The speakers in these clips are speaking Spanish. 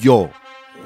Yo,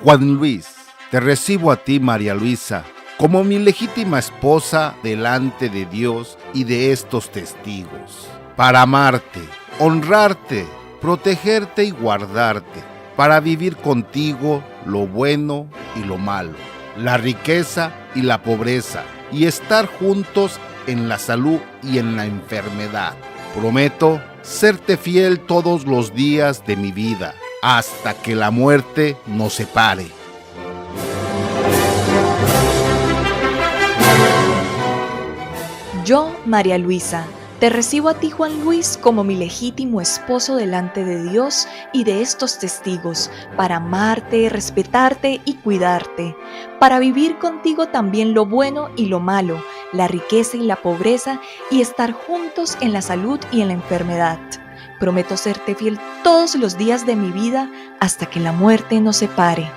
Juan Luis, te recibo a ti, María Luisa, como mi legítima esposa delante de Dios y de estos testigos, para amarte, honrarte, protegerte y guardarte, para vivir contigo lo bueno y lo malo, la riqueza y la pobreza, y estar juntos en la salud y en la enfermedad. Prometo serte fiel todos los días de mi vida, hasta que la muerte nos separe. Yo, María Luisa, te recibo a ti, Juan Luis, como mi legítimo esposo delante de Dios y de estos testigos, para amarte, respetarte y cuidarte, para vivir contigo también lo bueno y lo malo, la riqueza y la pobreza, y estar juntos en la salud y en la enfermedad. Prometo serte fiel todos los días de mi vida hasta que la muerte nos separe.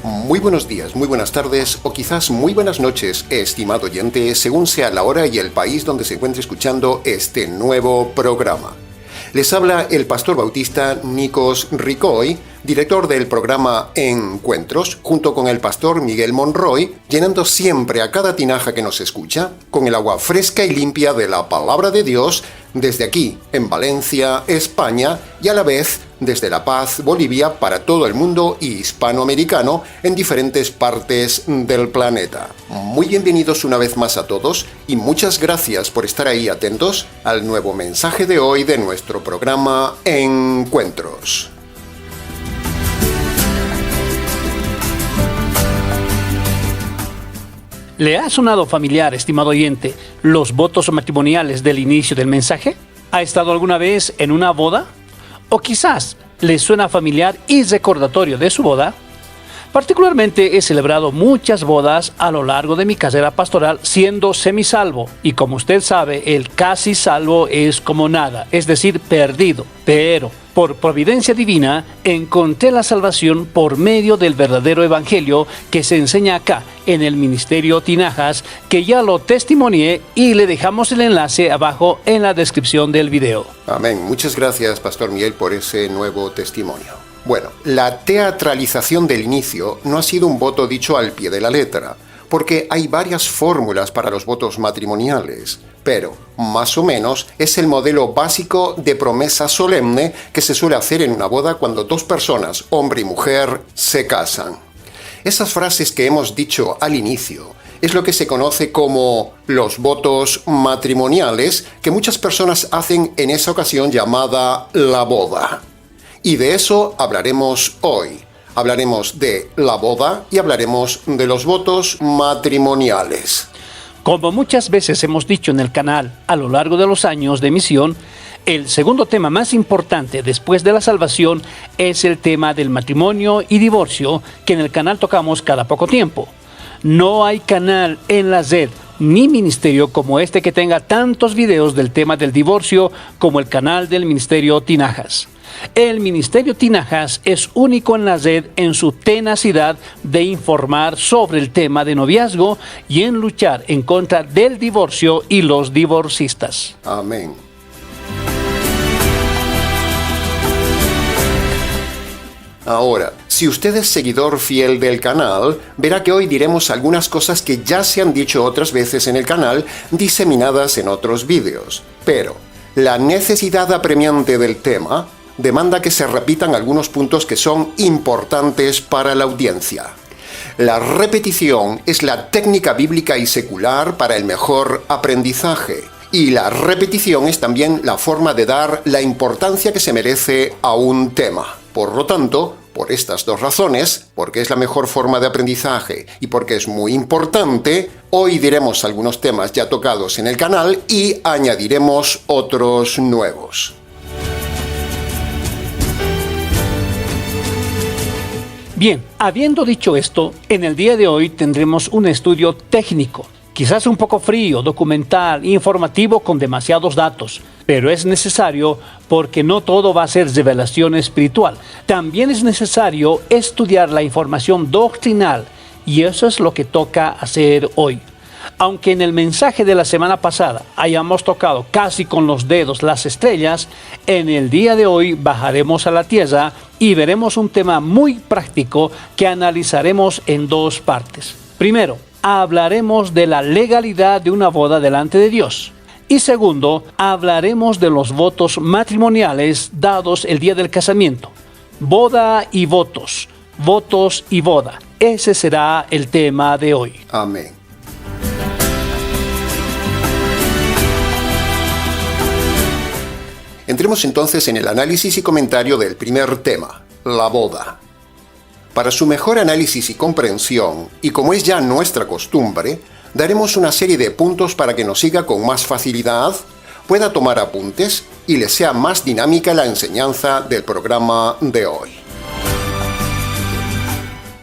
Muy buenos días, muy buenas tardes o quizás muy buenas noches, estimado oyente, según sea la hora y el país donde se encuentre escuchando este nuevo programa. Les habla el pastor bautista Nikos Ricoy, director del programa Encuentros, junto con el pastor Miguel Monroy, llenando siempre a cada tinaja que nos escucha con el agua fresca y limpia de la palabra de Dios desde aquí, en Valencia, España, y a la vez desde La Paz, Bolivia, para todo el mundo hispanoamericano en diferentes partes del planeta. Muy bienvenidos una vez más a todos y muchas gracias por estar ahí atentos al nuevo mensaje de hoy de nuestro programa Encuentros. ¿Le ha sonado familiar, estimado oyente, los votos matrimoniales del inicio del mensaje? ¿Ha estado alguna vez en una boda? ¿O quizás le suena familiar y recordatorio de su boda? Particularmente he celebrado muchas bodas a lo largo de mi carrera pastoral siendo semisalvo, y como usted sabe, el casi salvo es como nada, es decir, perdido. Pero por providencia divina encontré la salvación por medio del verdadero evangelio que se enseña acá en el Ministerio Tinajas, que ya lo testimonié y le dejamos el enlace abajo en la descripción del video. Amén. Muchas gracias, Pastor Miguel, por ese nuevo testimonio. Bueno, la teatralización del inicio no ha sido un voto dicho al pie de la letra, porque hay varias fórmulas para los votos matrimoniales, pero, más o menos, es el modelo básico de promesa solemne que se suele hacer en una boda cuando dos personas, hombre y mujer, se casan. Esas frases que hemos dicho al inicio es lo que se conoce como los votos matrimoniales que muchas personas hacen en esa ocasión llamada la boda. Y de eso hablaremos hoy. Hablaremos de la boda y hablaremos de los votos matrimoniales. Como muchas veces hemos dicho en el canal a lo largo de los años de emisión, el segundo tema más importante después de la salvación es el tema del matrimonio y divorcio, que en el canal tocamos cada poco tiempo. No hay canal en la red ni ministerio como este que tenga tantos videos del tema del divorcio como el canal del Ministerio Tinajas. El Ministerio Tinajas es único en la red en su tenacidad de informar sobre el tema de noviazgo y en luchar en contra del divorcio y los divorcistas. Amén. Ahora, si usted es seguidor fiel del canal, verá que hoy diremos algunas cosas que ya se han dicho otras veces en el canal, diseminadas en otros vídeos. Pero la necesidad apremiante del tema demanda que se repitan algunos puntos que son importantes para la audiencia. La repetición es la técnica bíblica y secular para el mejor aprendizaje. Y la repetición es también la forma de dar la importancia que se merece a un tema. Por lo tanto, por estas dos razones, porque es la mejor forma de aprendizaje y porque es muy importante, hoy diremos algunos temas ya tocados en el canal y añadiremos otros nuevos. Bien, habiendo dicho esto, en el día de hoy tendremos un estudio técnico, quizás un poco frío, documental, informativo con demasiados datos, pero es necesario porque no todo va a ser revelación espiritual. También es necesario estudiar la información doctrinal y eso es lo que toca hacer hoy. Aunque en el mensaje de la semana pasada hayamos tocado casi con los dedos las estrellas, en el día de hoy bajaremos a la tierra y veremos un tema muy práctico que analizaremos en dos partes. Primero, hablaremos de la legalidad de una boda delante de Dios. Y segundo, hablaremos de los votos matrimoniales dados el día del casamiento. Boda y votos, votos y boda. Ese será el tema de hoy. Amén. Entremos entonces en el análisis y comentario del primer tema, la boda. Para su mejor análisis y comprensión, y como es ya nuestra costumbre, daremos una serie de puntos para que nos siga con más facilidad, pueda tomar apuntes y le sea más dinámica la enseñanza del programa de hoy.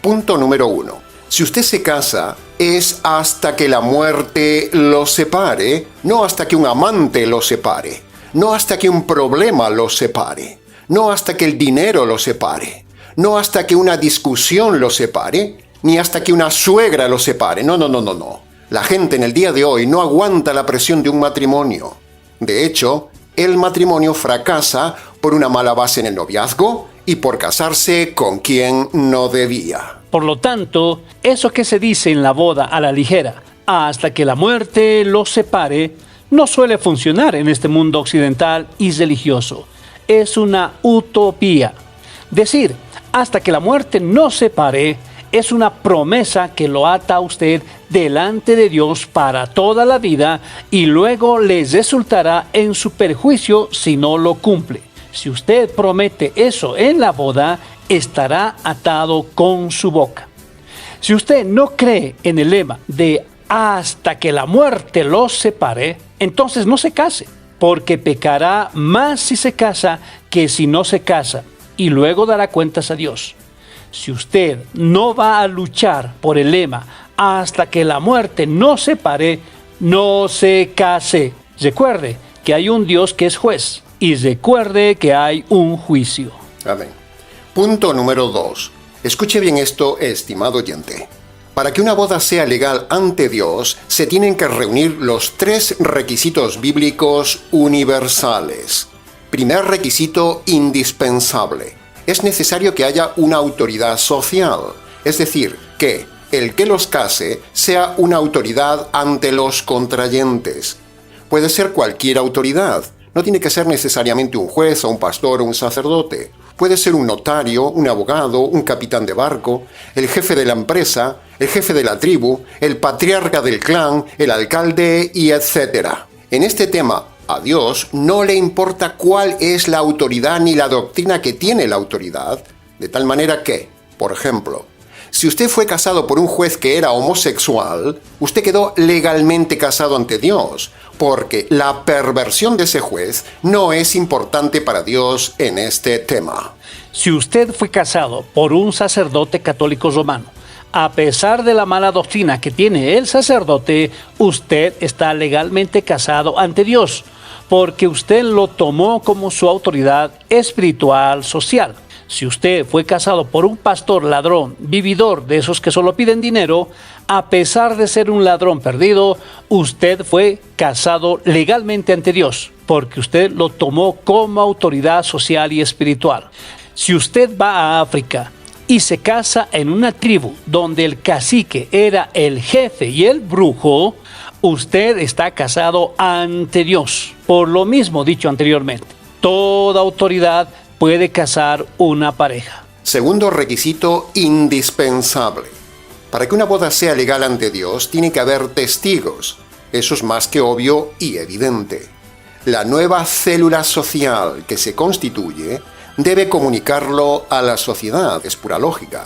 Punto número 1. Si usted se casa, es hasta que la muerte lo separe, no hasta que un amante lo separe. No hasta que un problema los separe, no hasta que el dinero los separe, no hasta que una discusión los separe, ni hasta que una suegra los separe. No. La gente en el día de hoy no aguanta la presión de un matrimonio. De hecho, el matrimonio fracasa por una mala base en el noviazgo y por casarse con quien no debía. Por lo tanto, eso que se dice en la boda a la ligera, hasta que la muerte los separe, no suele funcionar en este mundo occidental y religioso. Es una utopía. Decir, hasta que la muerte nos separe, es una promesa que lo ata a usted delante de Dios para toda la vida y luego le resultará en su perjuicio si no lo cumple. Si usted promete eso en la boda, estará atado con su boca. Si usted no cree en el lema de hasta que la muerte los separe, entonces no se case, porque pecará más si se casa que si no se casa, y luego dará cuentas a Dios. Si usted no va a luchar por el lema hasta que la muerte nos separe, no se case. Recuerde que hay un Dios que es juez, y recuerde que hay un juicio. Amén. Punto número 2. Escuche bien esto, estimado oyente. Para que una boda sea legal ante Dios, se tienen que reunir los 3 requisitos bíblicos universales. Primer requisito indispensable. Es necesario que haya una autoridad social, es decir, que el que los case sea una autoridad ante los contrayentes. Puede ser cualquier autoridad, no tiene que ser necesariamente un juez o un pastor o un sacerdote. Puede ser un notario, un abogado, un capitán de barco, el jefe de la empresa, el jefe de la tribu, el patriarca del clan, el alcalde y etc. En este tema, a Dios no le importa cuál es la autoridad ni la doctrina que tiene la autoridad, de tal manera que, por ejemplo, si usted fue casado por un juez que era homosexual, usted quedó legalmente casado ante Dios, porque la perversión de ese juez no es importante para Dios en este tema. Si usted fue casado por un sacerdote católico romano, a pesar de la mala doctrina que tiene el sacerdote, usted está legalmente casado ante Dios, porque usted lo tomó como su autoridad espiritual social. Si usted fue casado por un pastor ladrón, vividor, de esos que solo piden dinero, a pesar de ser un ladrón perdido, usted fue casado legalmente ante Dios, porque usted lo tomó como autoridad social y espiritual. Si usted va a África y se casa en una tribu donde el cacique era el jefe y el brujo, usted está casado ante Dios. Por lo mismo dicho anteriormente, toda autoridad puede casar una pareja. Segundo requisito indispensable. Para que una boda sea legal ante Dios, tiene que haber testigos. Eso es más que obvio y evidente. La nueva célula social que se constituye debe comunicarlo a la sociedad, es pura lógica.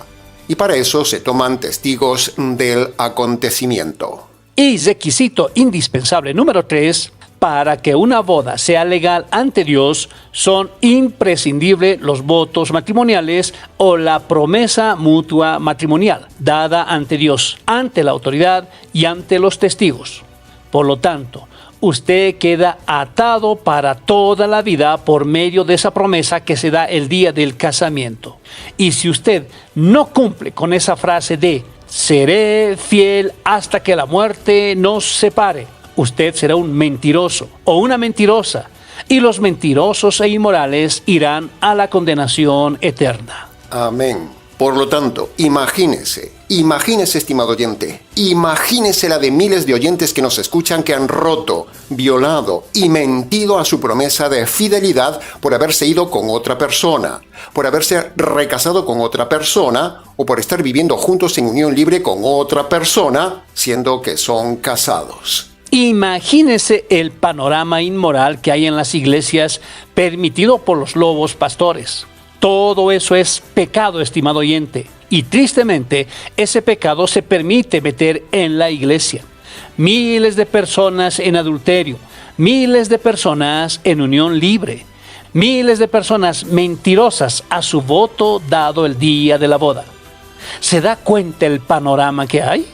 Y para eso se toman testigos del acontecimiento. Y requisito indispensable número 3, para que una boda sea legal ante Dios, son imprescindibles los votos matrimoniales o la promesa mutua matrimonial, dada ante Dios, ante la autoridad y ante los testigos. Por lo tanto, usted queda atado para toda la vida por medio de esa promesa que se da el día del casamiento. Y si usted no cumple con esa frase de seré fiel hasta que la muerte nos separe. Usted será un mentiroso o una mentirosa, y los mentirosos e inmorales irán a la condenación eterna. Amén. Por lo tanto, imagínese, estimado oyente, imagínese la de miles de oyentes que nos escuchan que han roto, violado y mentido a su promesa de fidelidad por haberse ido con otra persona, por haberse recasado con otra persona o por estar viviendo juntos en unión libre con otra persona, siendo que son casados. Imagínese el panorama inmoral que hay en las iglesias permitido por los lobos pastores. Todo eso es pecado, estimado oyente, y tristemente ese pecado se permite meter en la iglesia. Miles de personas en adulterio, miles de personas en unión libre, miles de personas mentirosas a su voto dado el día de la boda. ¿Se da cuenta el panorama que hay?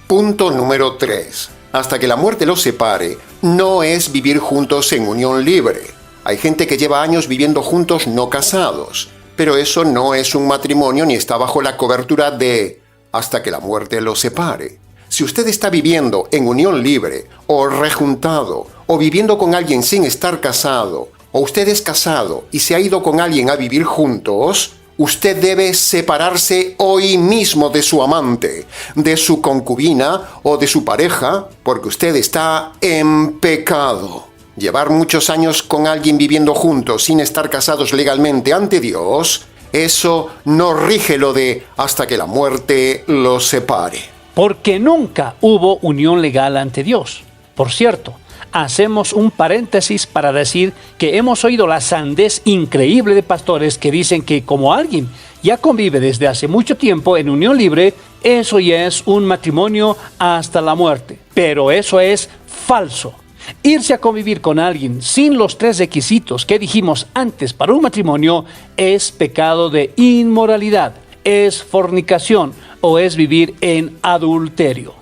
Punto número 3. Hasta que la muerte los separe, no es vivir juntos en unión libre. Hay gente que lleva años viviendo juntos no casados, pero eso no es un matrimonio ni está bajo la cobertura de hasta que la muerte los separe. Si usted está viviendo en unión libre, o rejuntado, o viviendo con alguien sin estar casado, o usted es casado y se ha ido con alguien a vivir juntos, usted debe separarse hoy mismo de su amante, de su concubina o de su pareja, porque usted está en pecado. Llevar muchos años con alguien viviendo juntos sin estar casados legalmente ante Dios, eso no rige lo de hasta que la muerte los separe. Porque nunca hubo unión legal ante Dios. Por cierto, hacemos un paréntesis para decir que hemos oído la sandez increíble de pastores que dicen que como alguien ya convive desde hace mucho tiempo en unión libre, eso ya es un matrimonio hasta la muerte. Pero eso es falso. Irse a convivir con alguien sin los 3 requisitos que dijimos antes para un matrimonio es pecado de inmoralidad, es fornicación o es vivir en adulterio.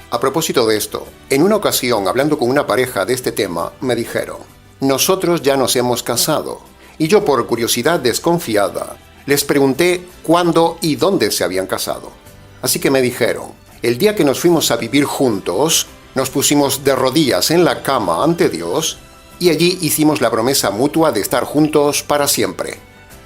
A propósito de esto, en una ocasión, hablando con una pareja de este tema, me dijeron, nosotros ya nos hemos casado. Y yo, por curiosidad desconfiada, les pregunté cuándo y dónde se habían casado. Así que me dijeron, el día que nos fuimos a vivir juntos, nos pusimos de rodillas en la cama ante Dios y allí hicimos la promesa mutua de estar juntos para siempre.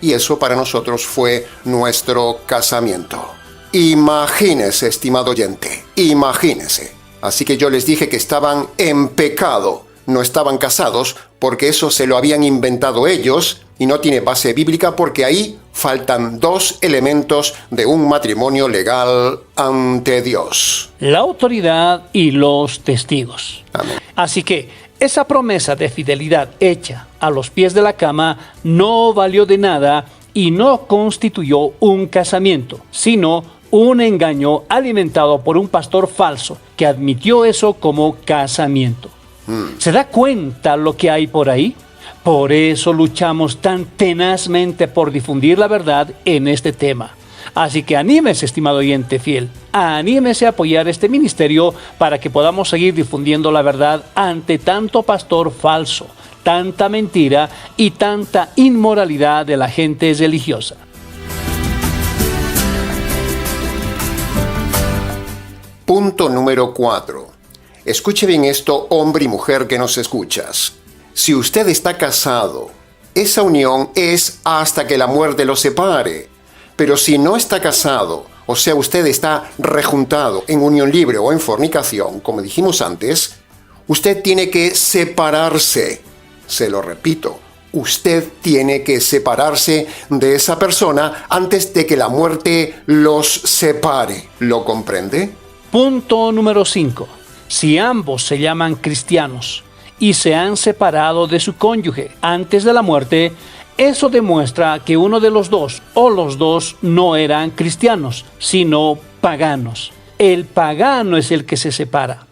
Y eso para nosotros fue nuestro casamiento. Imagínese, estimado oyente, imagínese. Así que yo les dije que estaban en pecado, no estaban casados, porque eso se lo habían inventado ellos y no tiene base bíblica porque ahí faltan 2 elementos de un matrimonio legal ante Dios: la autoridad y los testigos. Amén. Así que esa promesa de fidelidad hecha a los pies de la cama no valió de nada y no constituyó un casamiento, sino un engaño alimentado por un pastor falso que admitió eso como casamiento. ¿Se da cuenta lo que hay por ahí? Por eso luchamos tan tenazmente por difundir la verdad en este tema. Así que anímese, estimado oyente fiel, anímese a apoyar este ministerio para que podamos seguir difundiendo la verdad ante tanto pastor falso, tanta mentira y tanta inmoralidad de la gente religiosa. Punto número 4. Escuche bien esto, hombre y mujer que nos escuchas. Si usted está casado, esa unión es hasta que la muerte los separe. Pero si no está casado, o sea, usted está rejuntado en unión libre o en fornicación, como dijimos antes, usted tiene que separarse. Se lo repito, usted tiene que separarse de esa persona antes de que la muerte los separe. ¿Lo comprende? Punto número 5. Si ambos se llaman cristianos y se han separado de su cónyuge antes de la muerte, eso demuestra que uno de los dos o los dos no eran cristianos, sino paganos. El pagano es el que se separa.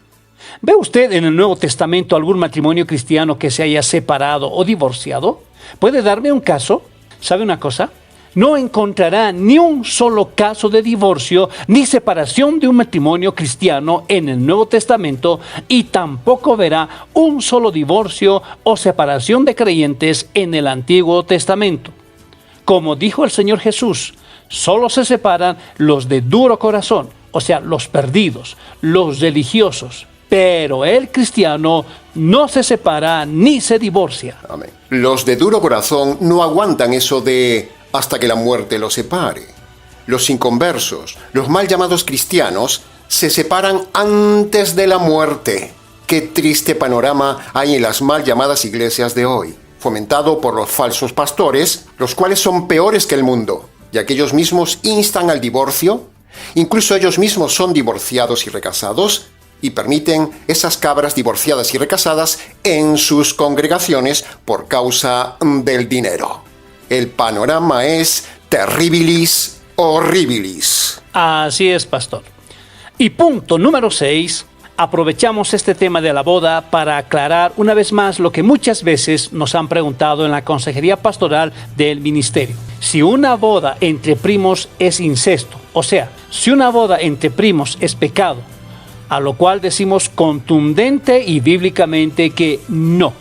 ¿Ve usted en el Nuevo Testamento algún matrimonio cristiano que se haya separado o divorciado? ¿Puede darme un caso? ¿Sabe una cosa? No encontrará ni un solo caso de divorcio ni separación de un matrimonio cristiano en el Nuevo Testamento y tampoco verá un solo divorcio o separación de creyentes en el Antiguo Testamento. como dijo el Señor Jesús, solo se separan los de duro corazón, o sea, los perdidos, los religiosos. Pero el cristiano no se separa ni se divorcia. Amén. Los de duro corazón no aguantan eso de hasta que la muerte los separe. Los inconversos, los mal llamados cristianos, se separan antes de la muerte. Qué triste panorama hay en las mal llamadas iglesias de hoy, fomentado por los falsos pastores, los cuales son peores que el mundo, ya que ellos mismos instan al divorcio, incluso ellos mismos son divorciados y recasados, y permiten esas cabras divorciadas y recasadas en sus congregaciones por causa del dinero. El panorama es terribilis horribilis. Así es, pastor. Y punto número 6. Aprovechamos este tema de la boda para aclarar una vez más lo que muchas veces nos han preguntado en la consejería pastoral del ministerio. Si una boda entre primos es incesto, o sea, si una boda entre primos es pecado, a lo cual decimos contundente y bíblicamente que no.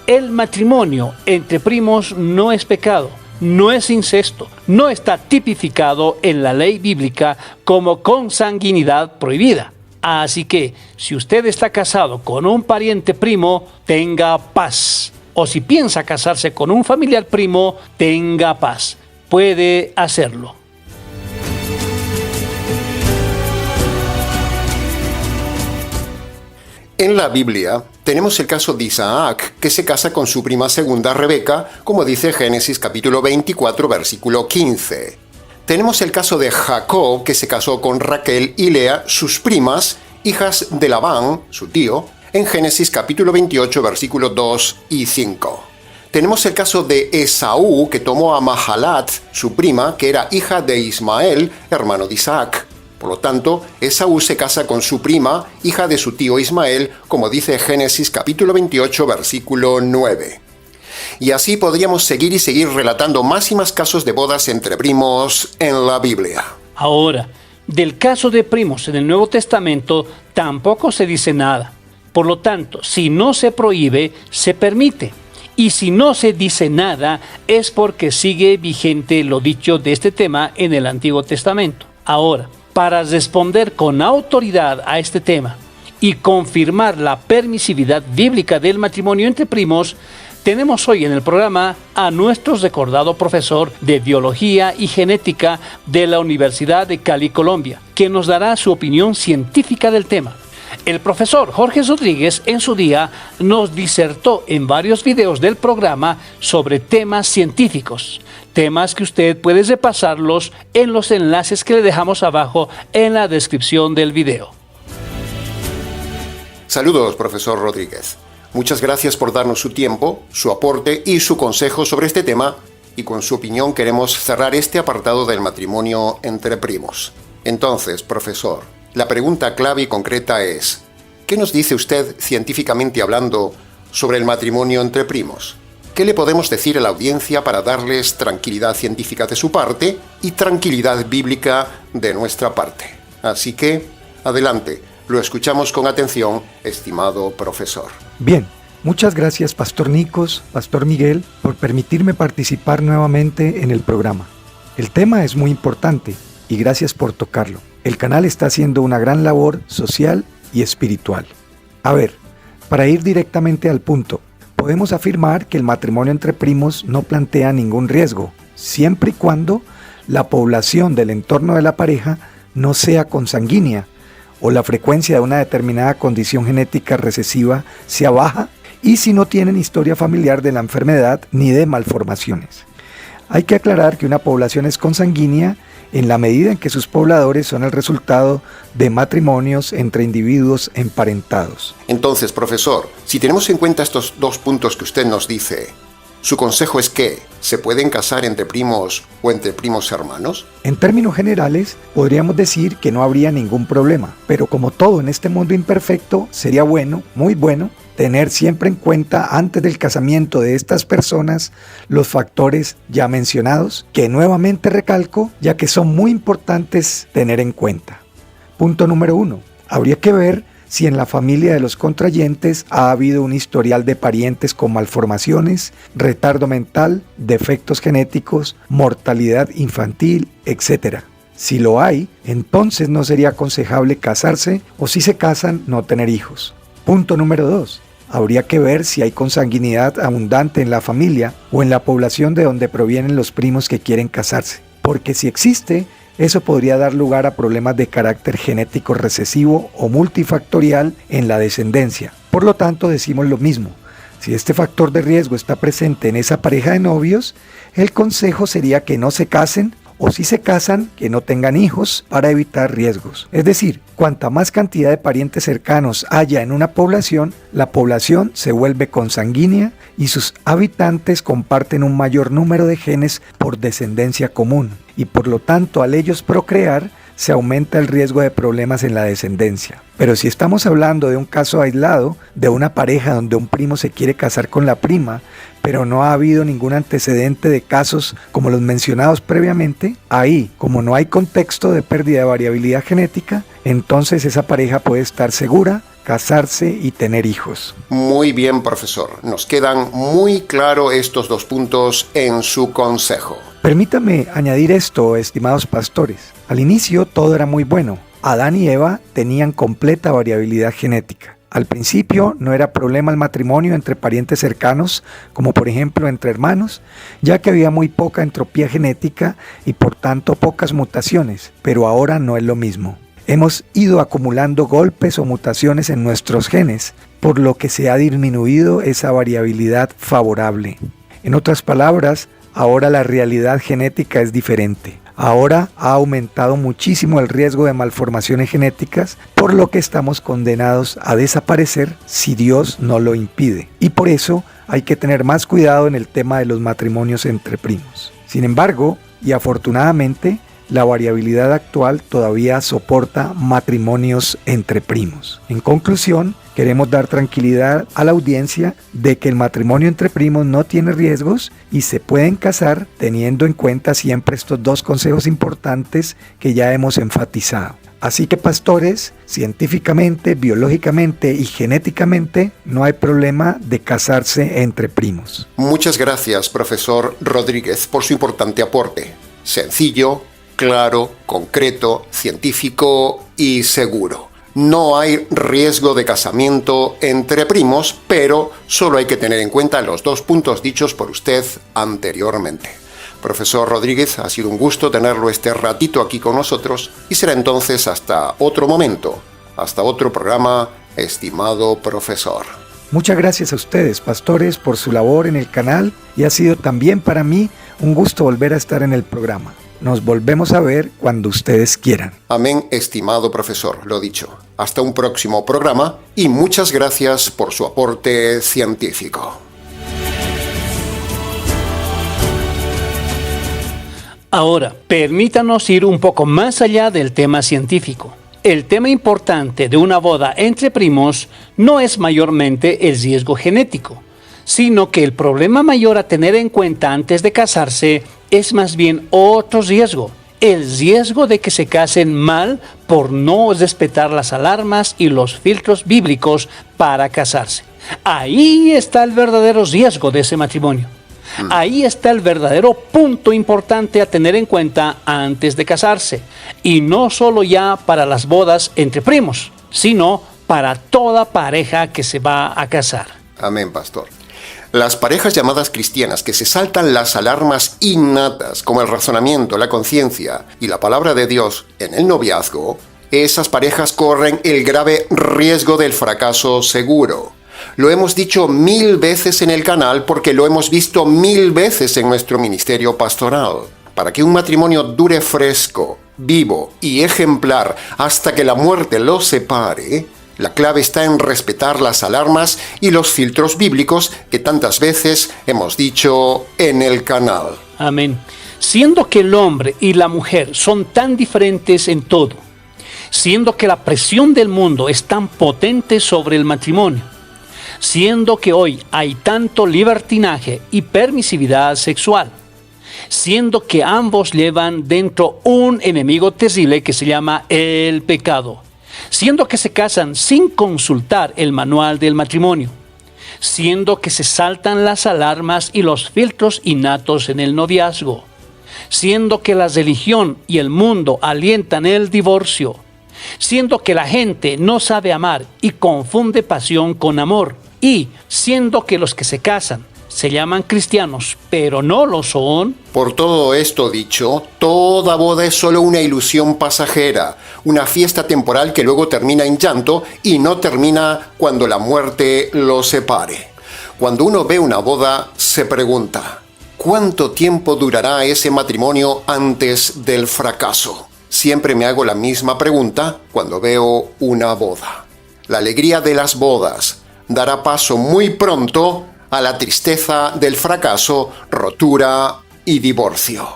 El matrimonio entre primos no es pecado, no es incesto, no está tipificado en la ley bíblica como consanguinidad prohibida. Así que, si usted está casado con un pariente primo, tenga paz. O si piensa casarse con un familiar primo, tenga paz. Puede hacerlo. En la Biblia tenemos el caso de Isaac, que se casa con su prima segunda Rebeca, como dice Génesis capítulo 24, versículo 15. Tenemos el caso de Jacob, que se casó con Raquel y Lea, sus primas, hijas de Labán, su tío, en Génesis capítulo 28, versículos 2 y 5. Tenemos el caso de Esaú, que tomó a Mahalat, su prima, que era hija de Ismael, hermano de Isaac. Por lo tanto, Esaú se casa con su prima, hija de su tío Ismael, como dice Génesis capítulo 28, versículo 9. Y así podríamos seguir y seguir relatando más y más casos de bodas entre primos en la Biblia. Ahora, del caso de primos en el Nuevo Testamento tampoco se dice nada. Por lo tanto, si no se prohíbe, se permite. Y si no se dice nada, es porque sigue vigente lo dicho de este tema en el Antiguo Testamento. Ahora, para responder con autoridad a este tema y confirmar la permisividad bíblica del matrimonio entre primos, tenemos hoy en el programa a nuestro recordado profesor de Biología y Genética de la Universidad de Cali, Colombia, que nos dará su opinión científica del tema. El profesor Jorge Rodríguez en su día nos disertó en varios videos del programa sobre temas científicos, temas que usted puede repasarlos en los enlaces que le dejamos abajo en la descripción del video. Saludos, profesor Rodríguez. Muchas gracias por darnos su tiempo, su aporte y su consejo sobre este tema, y con su opinión queremos cerrar este apartado del matrimonio entre primos. Entonces, profesor, la pregunta clave y concreta es, ¿qué nos dice usted científicamente hablando sobre el matrimonio entre primos? ¿Qué le podemos decir a la audiencia para darles tranquilidad científica de su parte y tranquilidad bíblica de nuestra parte? Así que, adelante, lo escuchamos con atención, estimado profesor. Bien, muchas gracias, Pastor Nicos, Pastor Miguel, por permitirme participar nuevamente en el programa. El tema es muy importante y gracias por tocarlo. El canal está haciendo una gran labor social y espiritual. A ver, para ir directamente al punto, podemos afirmar que el matrimonio entre primos no plantea ningún riesgo, siempre y cuando la población del entorno de la pareja no sea consanguínea o la frecuencia de una determinada condición genética recesiva sea baja y si no tienen historia familiar de la enfermedad ni de malformaciones. Hay que aclarar que una población es consanguínea en la medida en que sus pobladores son el resultado de matrimonios entre individuos emparentados. Entonces, profesor, si tenemos en cuenta estos dos puntos que usted nos dice, ¿su consejo es que se pueden casar entre primos o entre primos hermanos? En términos generales, podríamos decir que no habría ningún problema, pero como todo en este mundo imperfecto, sería bueno, muy bueno, tener siempre en cuenta antes del casamiento de estas personas los factores ya mencionados, que nuevamente recalco, ya que son muy importantes tener en cuenta. Punto número 1. Habría que ver si en la familia de los contrayentes ha habido un historial de parientes con malformaciones, retardo mental, defectos genéticos, mortalidad infantil, etc. Si lo hay, entonces no sería aconsejable casarse o si se casan, no tener hijos. Punto número 2. Habría que ver si hay consanguinidad abundante en la familia o en la población de donde provienen los primos que quieren casarse. Porque si existe, eso podría dar lugar a problemas de carácter genético recesivo o multifactorial en la descendencia. Por lo tanto, decimos lo mismo. Si este factor de riesgo está presente en esa pareja de novios, el consejo sería que no se casen o si se casan, que no tengan hijos para evitar riesgos. Es decir, cuanta más cantidad de parientes cercanos haya en una población, la población se vuelve consanguínea y sus habitantes comparten un mayor número de genes por descendencia común. Y por lo tanto, al ellos procrear, se aumenta el riesgo de problemas en la descendencia. Pero si estamos hablando de un caso aislado, de una pareja donde un primo se quiere casar con la prima, pero no ha habido ningún antecedente de casos como los mencionados previamente, ahí, como no hay contexto de pérdida de variabilidad genética, entonces esa pareja puede estar segura, casarse y tener hijos. Muy bien, profesor. Nos quedan muy claros estos 2 puntos en su consejo. Permítame añadir esto, estimados pastores. Al inicio todo era muy bueno. Adán y Eva tenían completa variabilidad genética. Al principio no era problema el matrimonio entre parientes cercanos, como por ejemplo entre hermanos, ya que había muy poca entropía genética y por tanto pocas mutaciones, pero ahora no es lo mismo. Hemos ido acumulando golpes o mutaciones en nuestros genes, por lo que se ha disminuido esa variabilidad favorable. En otras palabras, ahora la realidad genética es diferente. Ahora ha aumentado muchísimo el riesgo de malformaciones genéticas, por lo que estamos condenados a desaparecer si Dios no lo impide. Y por eso hay que tener más cuidado en el tema de los matrimonios entre primos. Sin embargo, y afortunadamente, la variabilidad actual todavía soporta matrimonios entre primos. En conclusión, queremos dar tranquilidad a la audiencia de que el matrimonio entre primos no tiene riesgos y se pueden casar teniendo en cuenta siempre estos 2 consejos importantes que ya hemos enfatizado. Así que pastores, científicamente, biológicamente y genéticamente no hay problema de casarse entre primos. Muchas gracias, profesor Rodríguez, por su importante aporte. Sencillo, claro, concreto, científico y seguro. No hay riesgo de casamiento entre primos, pero solo hay que tener en cuenta los 2 puntos dichos por usted anteriormente. Profesor Rodríguez, ha sido un gusto tenerlo este ratito aquí con nosotros y será entonces hasta otro momento, hasta otro programa, estimado profesor. Muchas gracias a ustedes, pastores, por su labor en el canal y ha sido también para mí un gusto volver a estar en el programa. Nos volvemos a ver cuando ustedes quieran. Amén, estimado profesor, lo dicho. Hasta un próximo programa y muchas gracias por su aporte científico. Ahora, permítanos ir un poco más allá del tema científico. El tema importante de una boda entre primos no es mayormente el riesgo genético, sino que el problema mayor a tener en cuenta antes de casarse es más bien otro riesgo, el riesgo de que se casen mal por no respetar las alarmas y los filtros bíblicos para casarse. Ahí está el verdadero riesgo de ese matrimonio. Ahí está el verdadero punto importante a tener en cuenta antes de casarse. Y no solo ya para las bodas entre primos, sino para toda pareja que se va a casar. Amén, pastor. Las parejas llamadas cristianas que se saltan las alarmas innatas, como el razonamiento, la conciencia y la palabra de Dios en el noviazgo, esas parejas corren el grave riesgo del fracaso seguro. Lo hemos dicho 1000 veces en el canal porque lo hemos visto 1000 veces en nuestro ministerio pastoral. Para que un matrimonio dure fresco, vivo y ejemplar hasta que la muerte los separe, la clave está en respetar las alarmas y los filtros bíblicos que tantas veces hemos dicho en el canal. Amén. Siendo que el hombre y la mujer son tan diferentes en todo, siendo que la presión del mundo es tan potente sobre el matrimonio, siendo que hoy hay tanto libertinaje y permisividad sexual, siendo que ambos llevan dentro un enemigo terrible que se llama el pecado, siendo que se casan sin consultar el manual del matrimonio, siendo que se saltan las alarmas y los filtros innatos en el noviazgo, siendo que la religión y el mundo alientan el divorcio, siendo que la gente no sabe amar y confunde pasión con amor, y siendo que los que se casan se llaman cristianos, pero no lo son. Por todo esto dicho, toda boda es solo una ilusión pasajera, una fiesta temporal que luego termina en llanto y no termina cuando la muerte los separe. Cuando uno ve una boda, se pregunta, ¿cuánto tiempo durará ese matrimonio antes del fracaso? Siempre me hago la misma pregunta cuando veo una boda. La alegría de las bodas dará paso muy pronto a la tristeza del fracaso, rotura y divorcio.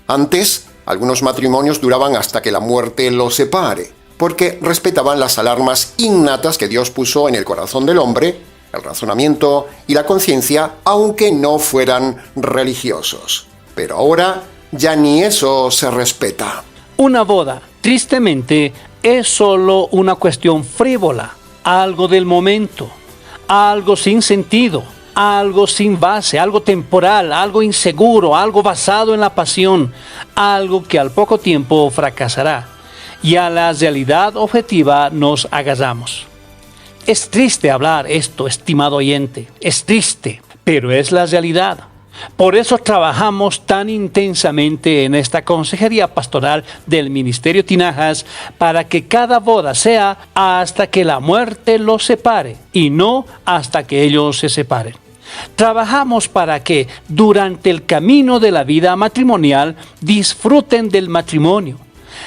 Antes, algunos matrimonios duraban hasta que la muerte los separe, porque respetaban las alarmas innatas que Dios puso en el corazón del hombre, el razonamiento y la conciencia, aunque no fueran religiosos. Pero ahora ya ni eso se respeta. Una boda, tristemente, es solo una cuestión frívola, algo del momento, algo sin sentido, algo sin base, algo temporal, algo inseguro, algo basado en la pasión, algo que al poco tiempo fracasará, y a la realidad objetiva nos agarramos. Es triste hablar esto, estimado oyente, es triste, pero es la realidad. Por eso trabajamos tan intensamente en esta consejería pastoral del Ministerio Tinajas para que cada boda sea hasta que la muerte los separe y no hasta que ellos se separen. Trabajamos para que durante el camino de la vida matrimonial disfruten del matrimonio,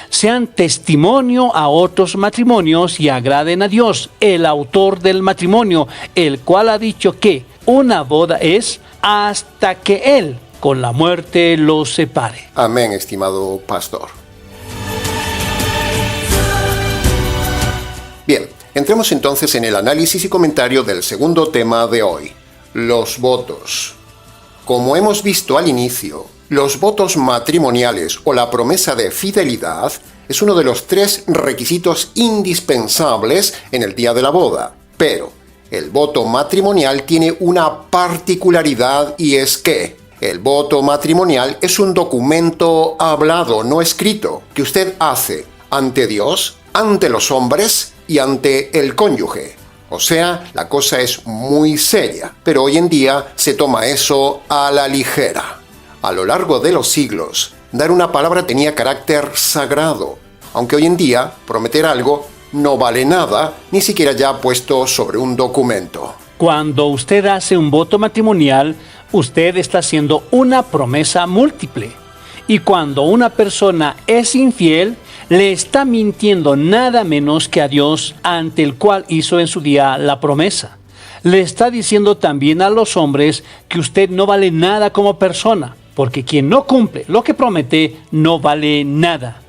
sean testimonio a otros matrimonios y agraden a Dios, el autor del matrimonio, el cual ha dicho que una boda es hasta que Él con la muerte los separe. Amén, estimado pastor. Bien, entremos entonces en el análisis y comentario del segundo tema de hoy, los votos. Como hemos visto al inicio, los votos matrimoniales o la promesa de fidelidad es uno de los 3 requisitos indispensables en el día de la boda, pero el voto matrimonial tiene una particularidad y es que el voto matrimonial es un documento hablado, no escrito, que usted hace ante Dios, ante los hombres y ante el cónyuge. O sea, la cosa es muy seria, pero hoy en día se toma eso a la ligera. A lo largo de los siglos, dar una palabra tenía carácter sagrado, aunque hoy en día prometer algo no vale nada, ni siquiera ya puesto sobre un documento. Cuando usted hace un voto matrimonial, usted está haciendo una promesa múltiple. Y cuando una persona es infiel, le está mintiendo nada menos que a Dios, ante el cual hizo en su día la promesa. Le está diciendo también a los hombres que usted no vale nada como persona, porque quien no cumple lo que promete no vale nada.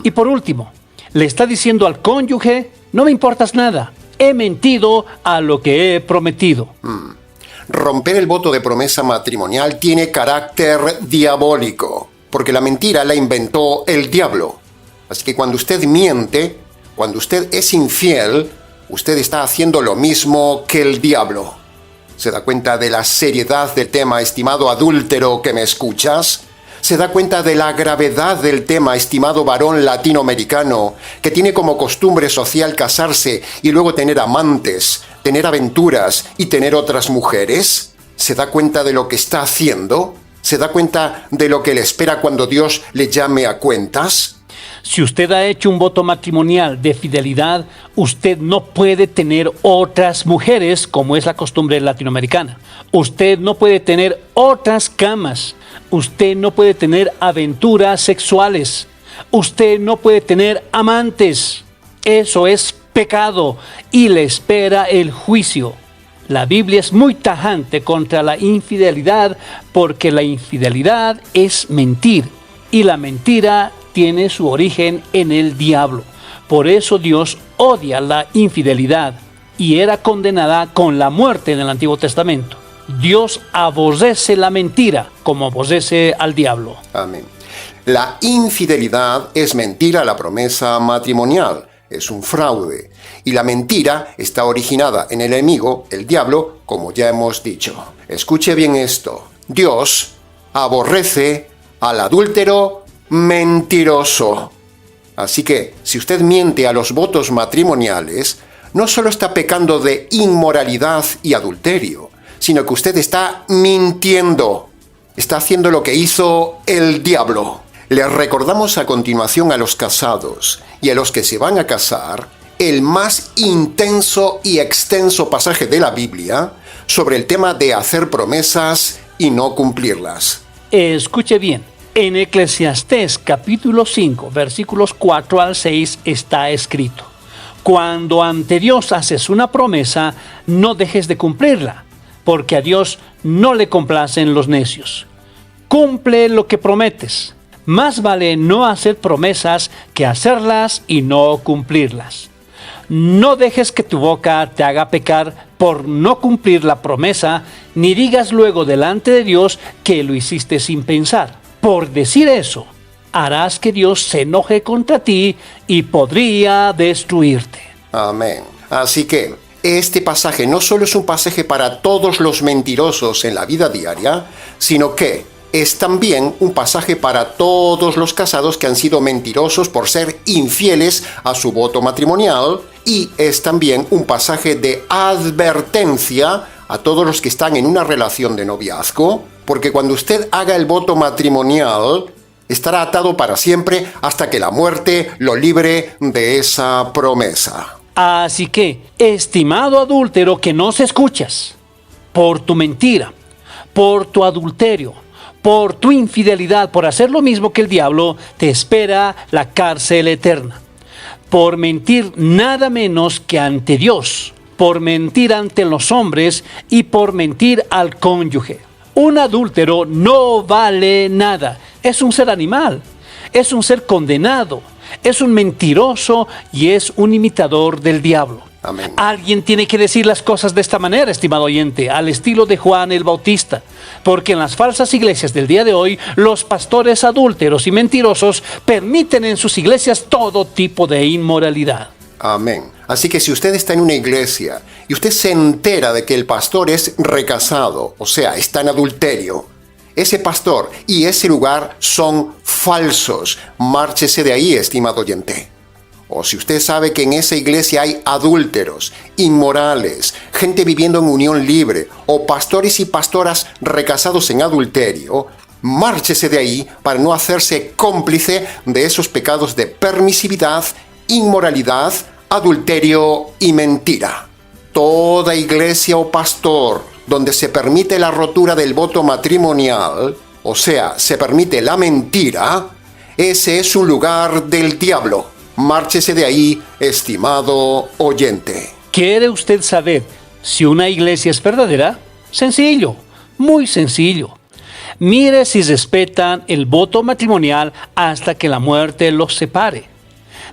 Y por último, le está diciendo al cónyuge, no me importas nada, he mentido a lo que he prometido. Romper el voto de promesa matrimonial tiene carácter diabólico, porque la mentira la inventó el diablo. Así que cuando usted miente, cuando usted es infiel, usted está haciendo lo mismo que el diablo. ¿Se da cuenta de la seriedad del tema, estimado adúltero que me escuchas? ¿Se da cuenta de la gravedad del tema, estimado varón latinoamericano, que tiene como costumbre social casarse y luego tener amantes, tener aventuras y tener otras mujeres? ¿Se da cuenta de lo que está haciendo? ¿Se da cuenta de lo que le espera cuando Dios le llame a cuentas? Si usted ha hecho un voto matrimonial de fidelidad, usted no puede tener otras mujeres, como es la costumbre latinoamericana. Usted no puede tener otras camas. Usted no puede tener aventuras sexuales. Usted no puede tener amantes. Eso es pecado y le espera el juicio. La Biblia es muy tajante contra la infidelidad, porque la infidelidad es mentir y la mentira tiene su origen en el diablo. Por eso Dios odia la infidelidad y era condenada con la muerte en el Antiguo Testamento. Dios aborrece la mentira como aborrece al diablo. Amén. La infidelidad es mentir a la promesa matrimonial. es un fraude. Y la mentira está originada en el enemigo, el diablo, como ya hemos dicho. Escuche bien esto. Dios aborrece al adúltero mentiroso. Así que, si usted miente a los votos matrimoniales, no solo está pecando de inmoralidad y adulterio, sino que usted está mintiendo. Está haciendo lo que hizo el diablo. Les recordamos a continuación a los casados y a los que se van a casar el más intenso y extenso pasaje de la Biblia sobre el tema de hacer promesas y no cumplirlas. Escuche bien, en Eclesiastés capítulo 5, versículos 4 al 6 está escrito: cuando ante Dios haces una promesa, no dejes de cumplirla, porque a Dios no le complacen los necios. Cumple lo que prometes. Más vale no hacer promesas que hacerlas y no cumplirlas. No dejes que tu boca te haga pecar por no cumplir la promesa, ni digas luego delante de Dios que lo hiciste sin pensar. Por decir eso, harás que Dios se enoje contra ti y podría destruirte. Amén. Así que este pasaje no solo es un pasaje para todos los mentirosos en la vida diaria, sino que es también un pasaje para todos los casados que han sido mentirosos por ser infieles a su voto matrimonial, y es también un pasaje de advertencia a todos los que están en una relación de noviazgo, porque cuando usted haga el voto matrimonial, estará atado para siempre hasta que la muerte lo libre de esa promesa. Así que, estimado adúltero que nos escuchas, por tu mentira, por tu adulterio, por tu infidelidad, por hacer lo mismo que el diablo, te espera la cárcel eterna. Por mentir nada menos que ante Dios, por mentir ante los hombres y por mentir al cónyuge. Un adúltero no vale nada. Es un ser animal, es un ser condenado, es un mentiroso y es un imitador del diablo. Amén. Alguien tiene que decir las cosas de esta manera, estimado oyente, al estilo de Juan el Bautista, porque en las falsas iglesias del día de hoy, los pastores adúlteros y mentirosos permiten en sus iglesias todo tipo de inmoralidad. Amén. Así que si usted está en una iglesia y usted se entera de que el pastor es recasado, o sea, está en adulterio, ese pastor y ese lugar son falsos. Márchese de ahí, estimado oyente. O si usted sabe que en esa iglesia hay adúlteros, inmorales, gente viviendo en unión libre, o pastores y pastoras recasados en adulterio, márchese de ahí para no hacerse cómplice de esos pecados de permisividad, inmoralidad, adulterio y mentira. Toda iglesia o pastor donde se permite la rotura del voto matrimonial, o sea, se permite la mentira, ese es un lugar del diablo. Márchese de ahí, estimado oyente. ¿Quiere usted saber si una iglesia es verdadera? Sencillo, muy sencillo. Mire si respetan el voto matrimonial hasta que la muerte los separe.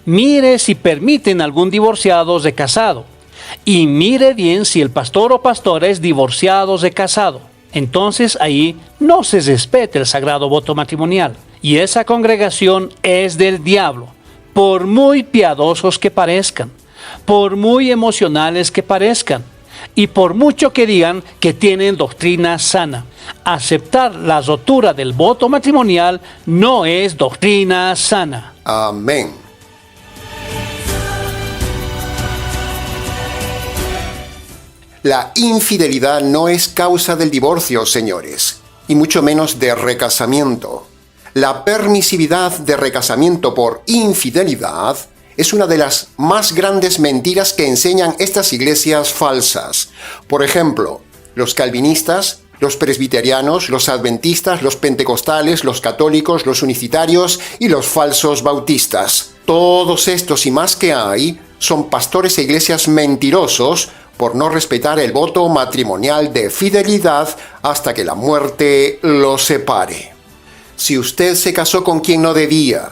Mire si permiten algún divorciado de casado. Y mire bien si el pastor o pastora es divorciado de casado. Entonces ahí no se respeta el sagrado voto matrimonial. Y esa congregación es del diablo. Por muy piadosos que parezcan, por muy emocionales que parezcan, y por mucho que digan que tienen doctrina sana, aceptar la rotura del voto matrimonial no es doctrina sana. Amén. La infidelidad no es causa del divorcio, señores, y mucho menos de recasamiento. La permisividad de recasamiento por infidelidad es una de las más grandes mentiras que enseñan estas iglesias falsas. Por ejemplo, los calvinistas, los presbiterianos, los adventistas, los pentecostales, los católicos, los unicitarios y los falsos bautistas. Todos estos y más que hay son pastores e iglesias mentirosos por no respetar el voto matrimonial de fidelidad hasta que la muerte los separe. Si usted se casó con quien no debía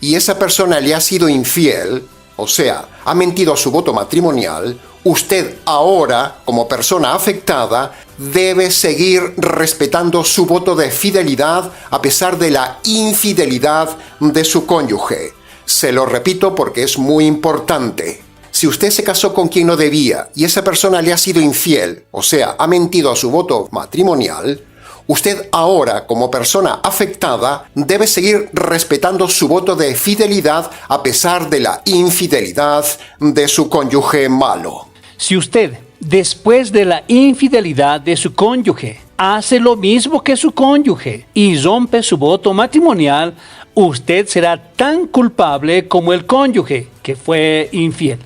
y esa persona le ha sido infiel, o sea, ha mentido a su voto matrimonial, usted ahora, como persona afectada, debe seguir respetando su voto de fidelidad a pesar de la infidelidad de su cónyuge. Se lo repito porque es muy importante. Si usted se casó con quien no debía y esa persona le ha sido infiel, o sea, ha mentido a su voto matrimonial, usted ahora, como persona afectada, debe seguir respetando su voto de fidelidad a pesar de la infidelidad de su cónyuge malo. Si usted, después de la infidelidad de su cónyuge, hace lo mismo que su cónyuge y rompe su voto matrimonial, usted será tan culpable como el cónyuge que fue infiel.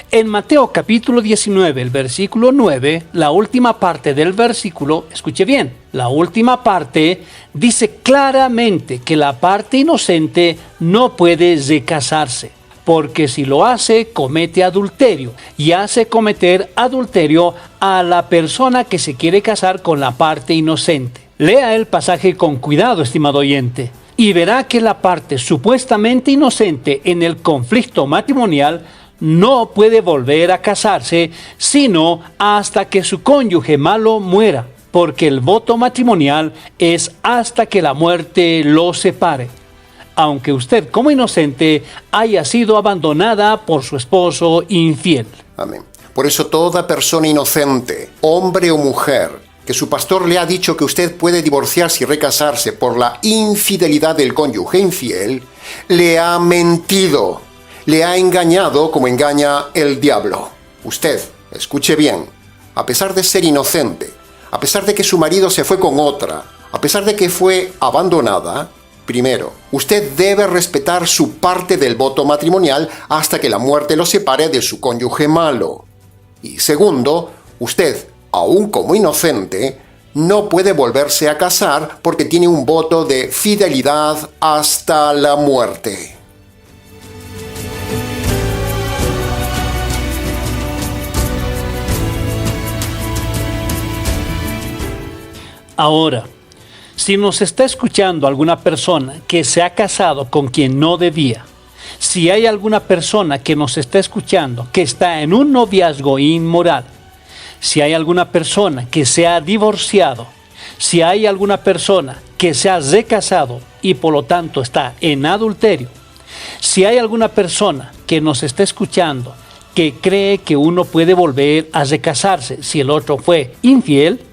En Mateo capítulo 19, el versículo 9, la última parte del versículo, escuche bien, la última parte dice claramente que la parte inocente no puede recasarse, porque si lo hace, comete adulterio y hace cometer adulterio a la persona que se quiere casar con la parte inocente. Lea el pasaje con cuidado, estimado oyente, y verá que la parte supuestamente inocente en el conflicto matrimonial no puede volver a casarse sino hasta que su cónyuge malo muera, porque el voto matrimonial es hasta que la muerte lo separe, aunque usted como inocente haya sido abandonada por su esposo infiel. Amén. Por eso toda persona inocente, hombre o mujer, que su pastor le ha dicho que usted puede divorciarse y recasarse por la infidelidad del cónyuge infiel, le ha mentido, le ha engañado como engaña el diablo. Usted, escuche bien, a pesar de ser inocente, a pesar de que su marido se fue con otra, a pesar de que fue abandonada, primero, usted debe respetar su parte del voto matrimonial hasta que la muerte lo separe de su cónyuge malo. Y segundo, usted, aún como inocente, no puede volverse a casar porque tiene un voto de fidelidad hasta la muerte. Ahora, si nos está escuchando alguna persona que se ha casado con quien no debía, si hay alguna persona que nos está escuchando que está en un noviazgo inmoral, si hay alguna persona que se ha divorciado, si hay alguna persona que se ha recasado y por lo tanto está en adulterio, si hay alguna persona que nos está escuchando que cree que uno puede volver a recasarse si el otro fue infiel,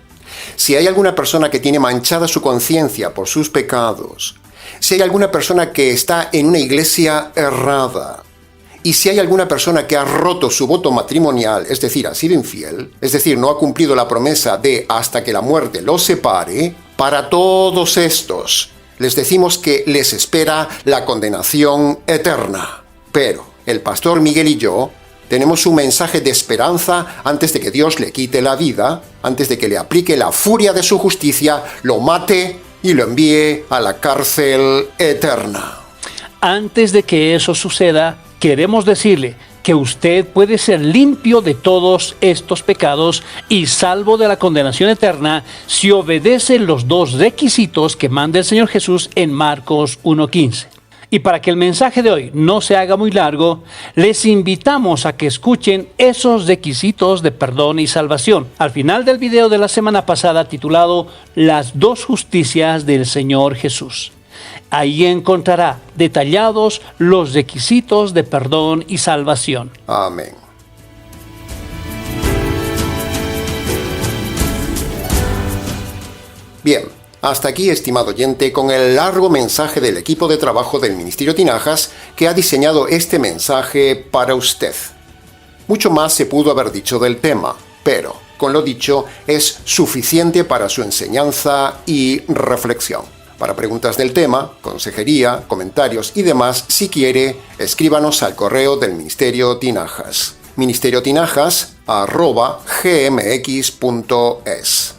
si hay alguna persona que tiene manchada su conciencia por sus pecados, si hay alguna persona que está en una iglesia errada, y si hay alguna persona que ha roto su voto matrimonial, es decir, ha sido infiel, es decir, no ha cumplido la promesa de hasta que la muerte los separe, para todos estos les decimos que les espera la condenación eterna. Pero el pastor Miguel y yo tenemos un mensaje de esperanza antes de que Dios le quite la vida, antes de que le aplique la furia de su justicia, lo mate y lo envíe a la cárcel eterna. Antes de que eso suceda, queremos decirle que usted puede ser limpio de todos estos pecados y salvo de la condenación eterna si obedece los dos requisitos que manda el Señor Jesús en Marcos 1:15. Y para que el mensaje de hoy no se haga muy largo, les invitamos a que escuchen esos requisitos de perdón y salvación al final del video de la semana pasada titulado Las dos justicias del Señor Jesús. Ahí encontrará detallados los requisitos de perdón y salvación. Amén. Bien, hasta aquí, estimado oyente, con el largo mensaje del equipo de trabajo del Ministerio Tinajas que ha diseñado este mensaje para usted. Mucho más se pudo haber dicho del tema, pero con lo dicho es suficiente para su enseñanza y reflexión. Para preguntas del tema, consejería, comentarios y demás, si quiere, escríbanos al correo del Ministerio Tinajas. ministeriotinajas@gmx.es.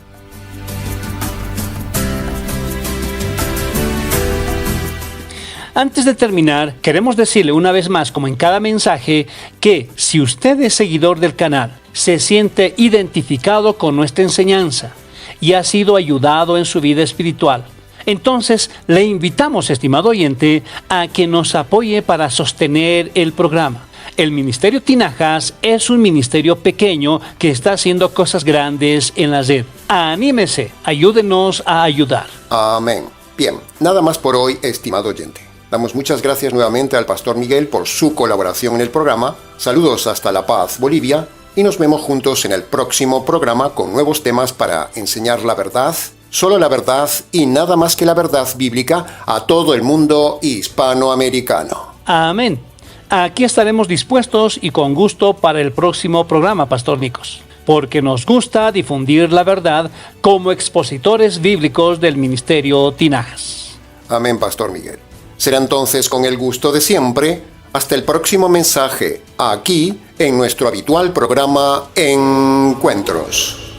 Antes de terminar, queremos decirle una vez más, como en cada mensaje, que si usted es seguidor del canal, se siente identificado con nuestra enseñanza y ha sido ayudado en su vida espiritual, entonces le invitamos, estimado oyente, a que nos apoye para sostener el programa. El Ministerio Tinajas es un ministerio pequeño que está haciendo cosas grandes en la red. Anímese, ayúdenos a ayudar. Amén. Bien, nada más por hoy, estimado oyente. Damos muchas gracias nuevamente al Pastor Miguel por su colaboración en el programa. Saludos hasta La Paz, Bolivia, y nos vemos juntos en el próximo programa con nuevos temas para enseñar la verdad, solo la verdad y nada más que la verdad bíblica a todo el mundo hispanoamericano. Amén. Aquí estaremos dispuestos y con gusto para el próximo programa, Pastor Nicos, porque nos gusta difundir la verdad como expositores bíblicos del Ministerio Tinajas. Amén, Pastor Miguel. Será entonces con el gusto de siempre. Hasta el próximo mensaje, aquí en nuestro habitual programa Encuentros.